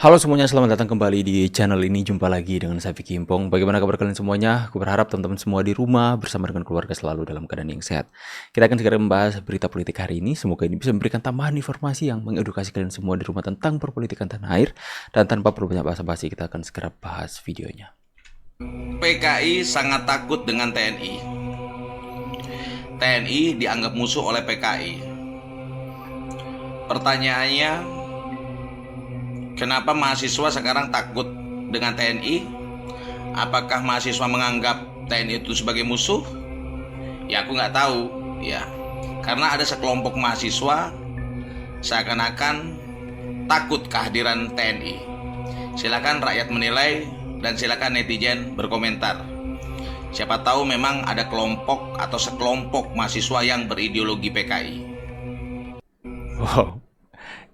Halo semuanya, selamat datang kembali di channel ini. Jumpa lagi dengan saya Vicky Impong. Bagaimana kabar kalian semuanya? Aku berharap teman-teman semua di rumah bersama dengan keluarga selalu dalam keadaan yang sehat. Kita akan segera membahas berita politik hari ini. Semoga ini bisa memberikan tambahan informasi yang mengedukasi kalian semua di rumah tentang perpolitikan tanah air. Dan tanpa perlu banyak basa-basi, kita akan segera bahas videonya. PKI sangat takut dengan TNI. TNI dianggap musuh oleh PKI. Pertanyaannya, kenapa mahasiswa sekarang takut dengan TNI? Apakah mahasiswa menganggap TNI itu sebagai musuh? Ya aku nggak tahu ya. Karena ada sekelompok mahasiswa seakan-akan takut kehadiran TNI. Silakan rakyat menilai dan silakan netizen berkomentar. Siapa tahu memang ada kelompok atau sekelompok mahasiswa yang berideologi PKI. Wow,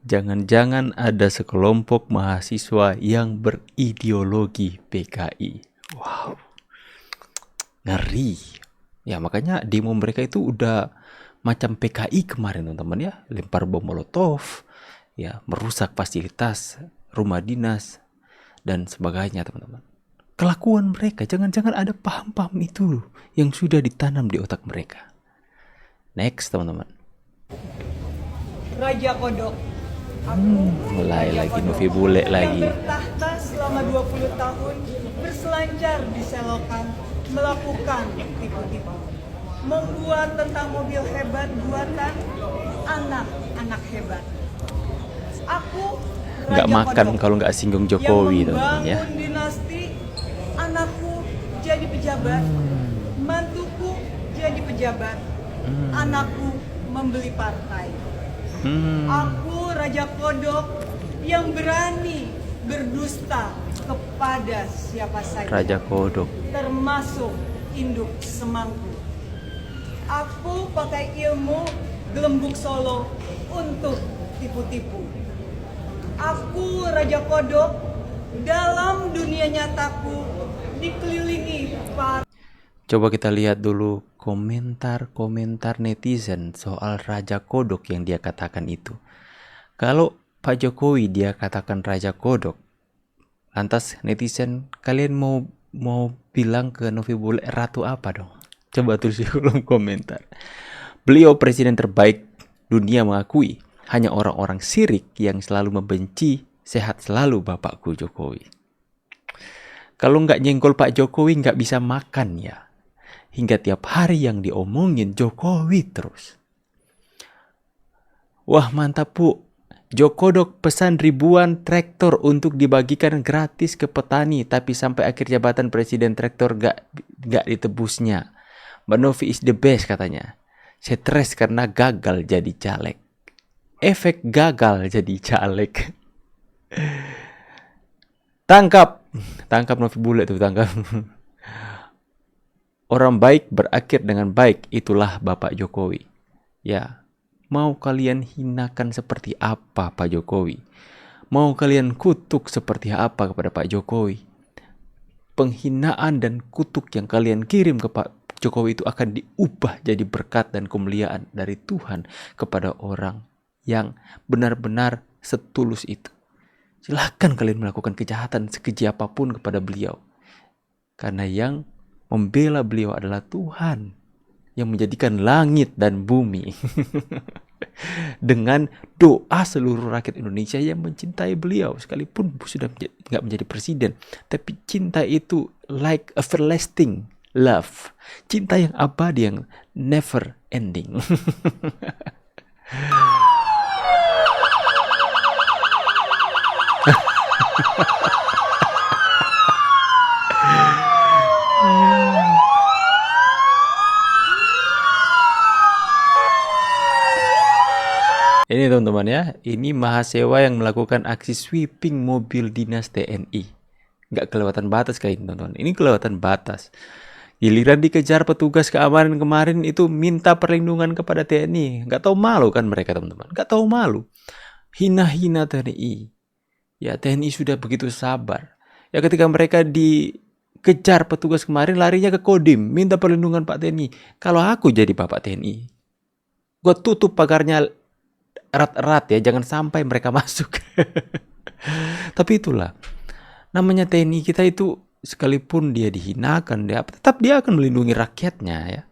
jangan-jangan ada sekelompok mahasiswa yang berideologi PKI. Wow, ngeri. Ya makanya demo mereka itu udah macam PKI kemarin teman-teman ya. Lempar bom molotov, ya merusak fasilitas rumah dinas dan sebagainya teman-teman. Kelakuan mereka, jangan-jangan ada paham-paham itu yang sudah ditanam di otak mereka. Next teman-teman. Raja Kodok. Mulai lagi Novi Bule lagi. Yang bertahta selama 20 tahun, berselancar di selokan, melakukan tipu-tipu. Membuat tentang mobil hebat buatan anak-anak hebat. Aku Nggak Raja makan Kodok kalau nggak singgung Jokowi yang teman-teman ya. membangun dinasti. Anakku jadi pejabat, mantuku jadi pejabat, anakku membeli partai. Aku Raja Kodok yang berani berdusta kepada siapa saja, Raja Kodok. termasuk induk semangku. Aku pakai ilmu gelembung Solo untuk tipu-tipu. Aku Raja Kodok dalam dunia nyataku dikelilingi para. Coba kita lihat dulu komentar-komentar netizen soal Raja Kodok yang dia katakan itu. Kalau Pak Jokowi dia katakan Raja Kodok, lantas netizen kalian mau bilang ke Novi Bule ratu apa dong? Coba tulis di kolom komentar. Beliau presiden terbaik dunia mengakui, hanya orang-orang sirik yang selalu membenci. Sehat selalu Bapakku Jokowi. Kalau nggak nyenggol Pak Jokowi nggak bisa makan ya. Hingga tiap hari yang diomongin Jokowi terus. Wah mantap Bu. Jokodok pesan ribuan traktor untuk dibagikan gratis ke petani. Tapi sampai akhir jabatan presiden traktor nggak ditebusnya. Mbak Novi is the best katanya. Stres karena gagal jadi caleg. Efek gagal jadi caleg. Tangkap Novi Bule tuh, tangkap. Orang baik berakhir dengan baik, itulah Bapak Jokowi. Ya, mau kalian hinakan seperti apa Pak Jokowi? Mau kalian kutuk seperti apa kepada Pak Jokowi? Penghinaan dan kutuk yang kalian kirim ke Pak Jokowi itu akan diubah jadi berkat dan kemuliaan dari Tuhan kepada orang yang benar-benar setulus itu. Silahkan kalian melakukan kejahatan sekeji apapun kepada beliau. Karena yang membela beliau adalah Tuhan. Yang menjadikan langit dan bumi. Dengan doa seluruh rakyat Indonesia yang mencintai beliau. Sekalipun sudah nggak menjadi presiden. Tapi cinta itu like everlasting love. Cinta yang abadi, yang never ending. Ini teman-teman ya, ini mahasiswa yang melakukan aksi sweeping mobil dinas TNI. Nggak kelewatan batas kayak ini teman-teman. Ini kelewatan batas. Giliran dikejar petugas keamanan kemarin itu minta perlindungan kepada TNI. Nggak tahu malu kan mereka teman-teman. Nggak tahu malu. Hina-hina TNI. Ya TNI sudah begitu sabar. Ya ketika mereka dikejar petugas kemarin larinya ke Kodim. Minta perlindungan Pak TNI. Kalau aku jadi Bapak TNI. Gue tutup pagarnya erat-erat ya. Jangan sampai mereka masuk. Tapi itulah, namanya TNI kita itu sekalipun dia dihinakan, tetap dia akan melindungi rakyatnya ya.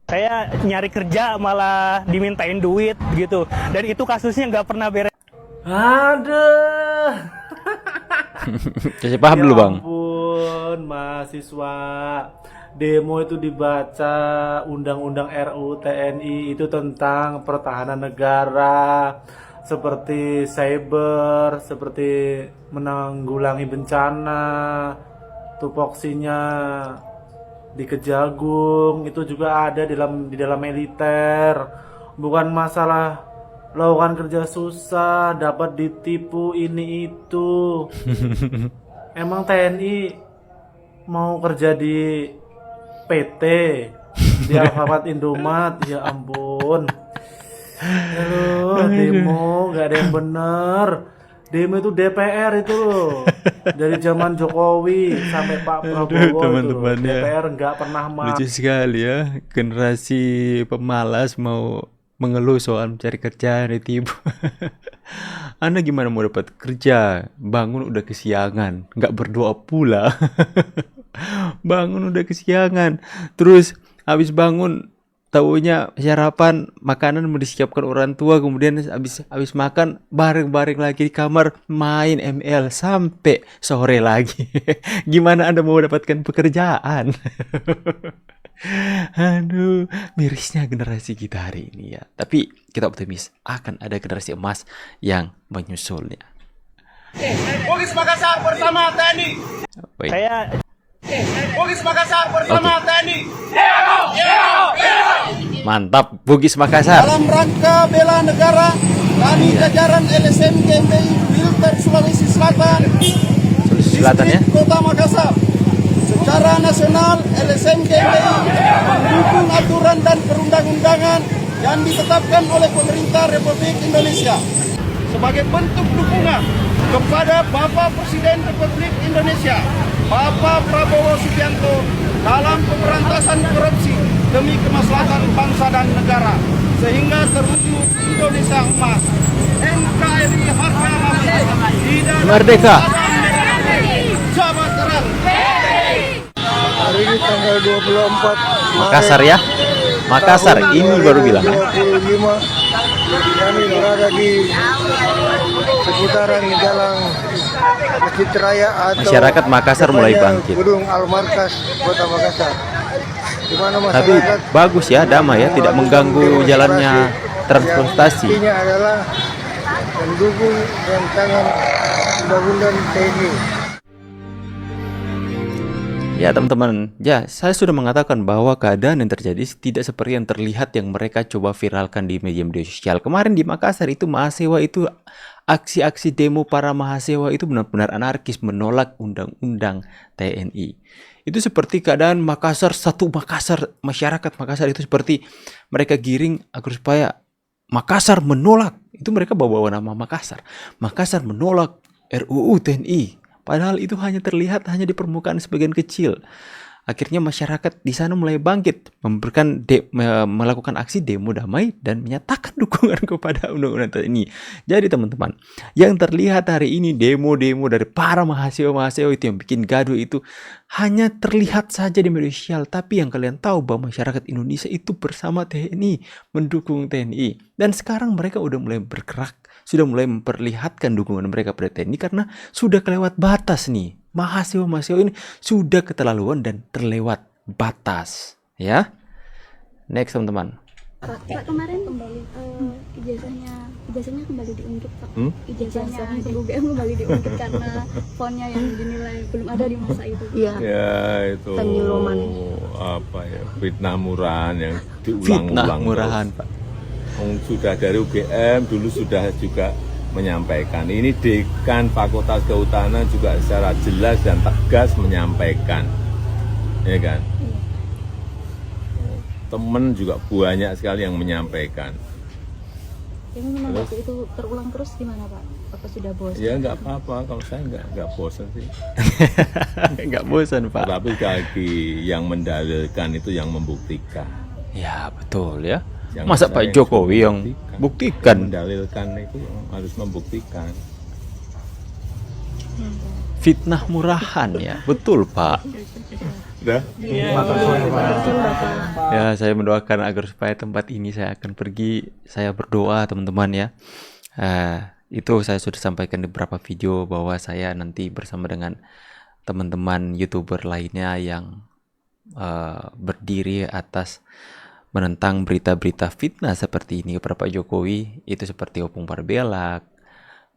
Saya nyari kerja malah dimintain duit gitu. Dan itu kasusnya nggak pernah beres. Aduh. Kasih paham dulu bang. Ya ampun, mahasiswa. Demo itu dibaca Undang-Undang RUU TNI itu tentang pertahanan negara, seperti cyber, seperti menanggulangi bencana, tupoksinya di Kejagung itu juga ada di dalam militer. Bukan masalah lowongan kerja susah, dapat ditipu ini itu. Emang TNI mau kerja di PT, di Alfamart Indomaret, ya ampun. Halo, demo nggak ada yang bener. Demo itu DPR itu loh. Dari zaman Jokowi sampai Pak Prabowo teman-teman itu ya. DPR nggak pernah Lucu sekali ya, generasi pemalas mau mengeluh soal mencari kerjaan ditipu. Anda gimana mau dapat kerja? Bangun udah kesiangan, nggak berdoa pula. Bangun udah kesiangan, terus habis bangun taunya sarapan makanan mau disiapkan orang tua, kemudian habis makan bareng-bareng lagi di kamar main ML sampai sore lagi. Gimana Anda mau dapatkan pekerjaan? Aduh, mirisnya generasi kita hari ini ya. Tapi kita optimis akan ada generasi emas yang menyusulnya. Bugis Makassar bersama TNI. Baik. Bugis Makassar bersama TNI. Mantap, Bugis Makassar. Dalam rangka bela negara, kami jajaran LSM GMI Filter Sulawesi Selatan, Sulawesi Selatan ya. Distrik Kota Makassar. Secara nasional, LSM GMI mendukung aturan dan perundang-undangan yang ditetapkan oleh pemerintah Republik Indonesia sebagai bentuk dukungan kepada Bapak Presiden Republik Indonesia, Bapak Prabowo Subianto, dalam pemberantasan korupsi demi kemaslahatan bangsa dan negara, sehingga terwujud Indonesia emas. NKRI harga mati, Merdeka. Jawa Terang. Hari ini tanggal 24 Makassar ya. Makassar ini baru bilang. 25 kami berada di seputaran Jalan Masjid Raya atau Masyarakat Makassar mulai depannya bangkit. Gedung Al-Markas Kota Makassar. Di mana Tapi masyarakat bagus ya, damai ya, tidak mengganggu jalannya transportasi. yang intinya adalah mendukung rancangan undang-undang TNI. Ya teman-teman, ya saya sudah mengatakan bahwa keadaan yang terjadi tidak seperti yang terlihat yang mereka coba viralkan di media-media sosial. Kemarin di Makassar itu mahasiswa itu aksi-aksi demo para mahasiswa itu benar-benar anarkis menolak undang-undang TNI. Itu seperti keadaan Makassar, satu Makassar, masyarakat Makassar itu seperti mereka giring agar supaya Makassar menolak. Itu mereka bawa nama Makassar. Makassar menolak RUU TNI. Padahal itu hanya terlihat hanya di permukaan sebagian kecil. Akhirnya masyarakat di sana mulai bangkit, melakukan aksi demo damai dan menyatakan dukungan kepada undang-undang TNI. Jadi teman-teman, yang terlihat hari ini demo-demo dari para mahasiswa-mahasiswa itu yang bikin gaduh itu hanya terlihat saja di media sosial. Tapi yang kalian tahu bahwa masyarakat Indonesia itu bersama TNI, mendukung TNI. Dan sekarang mereka udah mulai bergerak, sudah mulai memperlihatkan dukungan mereka pada TNI karena sudah kelewat batas nih. Mahasiswa-mahasiswa ini sudah keterlaluan dan terlewat batas, ya. Next teman-teman. Pak kemarin kembali ijazahnya kembali diungkit Pak. Ijazahnya ke UGM kembali diungkit karena fonnya yang dinilai belum ada di masa itu. Iya. Ya itu apa ya, fitnah murahan yang diulang-ulang. Fitnah murahan, Pak. Sudah dari UGM dulu sudah juga menyampaikan. Ini dekan Fakultas Kehutanan juga secara jelas dan tegas menyampaikan, ya kan? Temen juga banyak sekali yang menyampaikan. Yang menanggapi itu terulang terus gimana Pak? Apa sudah bosan? Ya nggak apa-apa, kalau saya nggak bosan sih. Nggak bosan Pak. Tapi sekali lagi yang mendalilkan itu yang membuktikan. Ya betul ya. Yang Masa Pak Jokowi yang buktikan? Mendalilkan itu harus membuktikan. fitnah murahan ya. Betul Pak. Udah? Ya, saya mendoakan agar supaya tempat ini saya akan pergi. Saya berdoa teman-teman ya. Itu saya sudah sampaikan di beberapa video bahwa saya nanti bersama dengan teman-teman YouTuber lainnya yang berdiri atas menentang berita-berita fitnah seperti ini kepada Pak Jokowi. Itu seperti Opung Parbelak,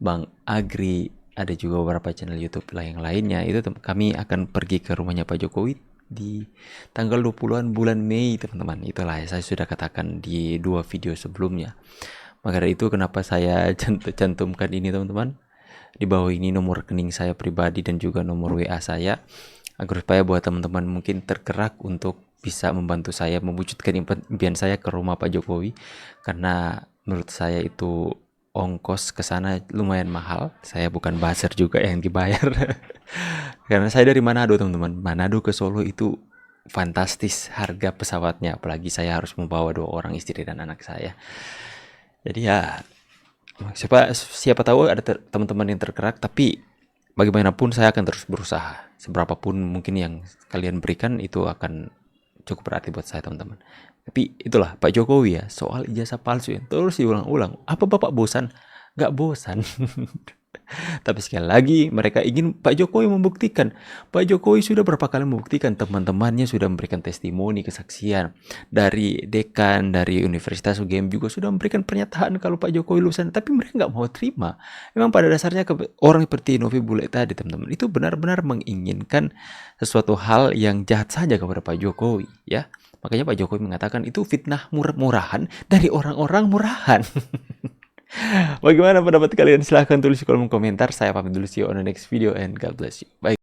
Bang Agri, ada juga beberapa channel YouTube yang lainnya. Itu kami akan pergi ke rumahnya Pak Jokowi di tanggal 20-an bulan Mei teman-teman. Itulah ya, saya sudah katakan di 2 video sebelumnya. Maka dari itu kenapa saya cantumkan ini teman-teman. Di bawah ini nomor rekening saya pribadi dan juga nomor WA saya, agar supaya buat teman-teman mungkin tergerak untuk bisa membantu saya mewujudkan impian saya ke rumah Pak Jokowi. Karena menurut saya itu ongkos ke sana lumayan mahal. Saya bukan buzzer juga yang dibayar. Karena saya dari Manado teman-teman. Manado ke Solo itu fantastis harga pesawatnya. Apalagi saya harus membawa 2 orang, istri dan anak saya. Jadi ya siapa tahu ada teman-teman yang tergerak. Tapi bagaimanapun saya akan terus berusaha. Seberapapun mungkin yang kalian berikan itu akan cukup berarti buat saya teman-teman. Tapi itulah Pak Jokowi ya, soal ijazah palsu yang terus diulang-ulang. Apa Bapak bosan? Gak bosan. Tapi sekali lagi mereka ingin Pak Jokowi membuktikan. Pak Jokowi sudah berapa kali membuktikan, teman-temannya sudah memberikan testimoni, kesaksian. Dari dekan, dari Universitas UGM juga sudah memberikan pernyataan kalau Pak Jokowi lulusan. Tapi mereka nggak mau terima. Memang pada dasarnya orang seperti Novi Bule tadi teman-teman, itu benar-benar menginginkan sesuatu hal yang jahat saja kepada Pak Jokowi ya. Makanya Pak Jokowi mengatakan itu fitnah murahan dari orang-orang murahan. Bagaimana pendapat kalian? Silahkan tulis di kolom komentar. Saya pamit dulu, see you on the next video and God bless you. Bye.